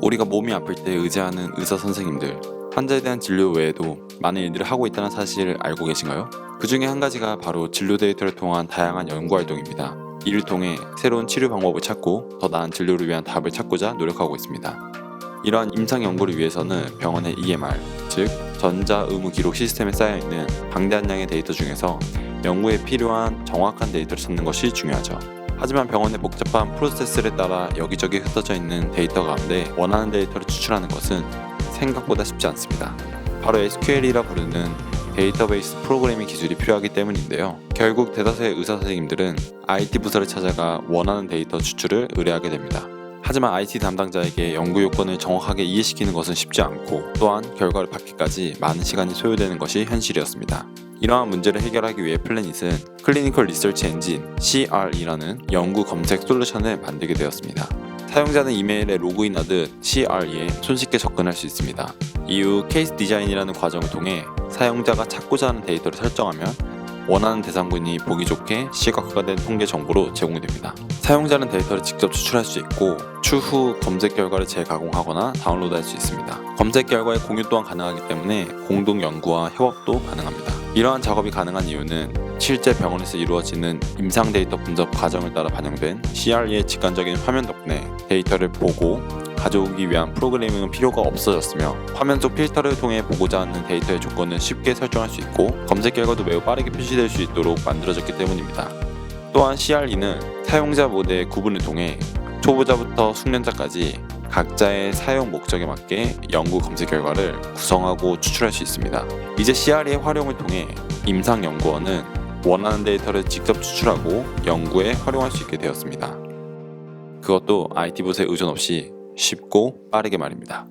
우리가 몸이 아플 때 의지하는 의사 선생님들, 환자에 대한 진료 외에도 많은 일들을 하고 있다는 사실을 알고 계신가요? 그 중에 한 가지가 바로 진료 데이터를 통한 다양한 연구 활동입니다. 이를 통해 새로운 치료 방법을 찾고 더 나은 진료를 위한 답을 찾고자 노력하고 있습니다. 이러한 임상 연구를 위해서는 병원의 EMR, 즉 전자 의무 기록 시스템에 쌓여있는 방대한 양의 데이터 중에서 연구에 필요한 정확한 데이터를 찾는 것이 중요하죠. 하지만 병원의 복잡한 프로세스를 따라 여기저기 흩어져 있는 데이터 가운데 원하는 데이터를 추출하는 것은 생각보다 쉽지 않습니다. 바로 SQL이라 부르는 데이터베이스 프로그래밍 기술이 필요하기 때문인데요. 결국 대다수의 의사 선생님들은 IT 부서를 찾아가 원하는 데이터 추출을 의뢰하게 됩니다. 하지만 IT 담당자에게 연구 요건을 정확하게 이해시키는 것은 쉽지 않고 또한 결과를 받기까지 많은 시간이 소요되는 것이 현실이었습니다. 이러한 문제를 해결하기 위해 플래닛은 클리니컬 리서치 엔진 CRE라는 연구 검색 솔루션을 만들게 되었습니다. 사용자는 이메일에 로그인하듯 CRE에 손쉽게 접근할 수 있습니다. 이후 케이스 디자인이라는 과정을 통해 사용자가 찾고자 하는 데이터를 설정하면 원하는 대상군이 보기 좋게 시각화된 통계 정보로 제공됩니다. 사용자는 데이터를 직접 추출할 수 있고 추후 검색 결과를 재가공하거나 다운로드할 수 있습니다. 검색 결과의 공유 또한 가능하기 때문에 공동 연구와 협업도 가능합니다. 이러한 작업이 가능한 이유는 실제 병원에서 이루어지는 임상 데이터 분석 과정을 따라 반영된 CRE의 직관적인 화면 덕분에 데이터를 보고 가져오기 위한 프로그래밍은 필요가 없어졌으며 화면 속 필터를 통해 보고자 하는 데이터의 조건을 쉽게 설정할 수 있고 검색 결과도 매우 빠르게 표시될 수 있도록 만들어졌기 때문입니다. 또한 CRE는 사용자 모델의 구분을 통해 초보자부터 숙련자까지 각자의 사용 목적에 맞게 연구 검색 결과를 구성하고 추출할 수 있습니다. 이제 CRE의 활용을 통해 임상연구원은 원하는 데이터를 직접 추출하고 연구에 활용할 수 있게 되었습니다. 그것도 IT 부서에 의존 없이 쉽고 빠르게 말입니다.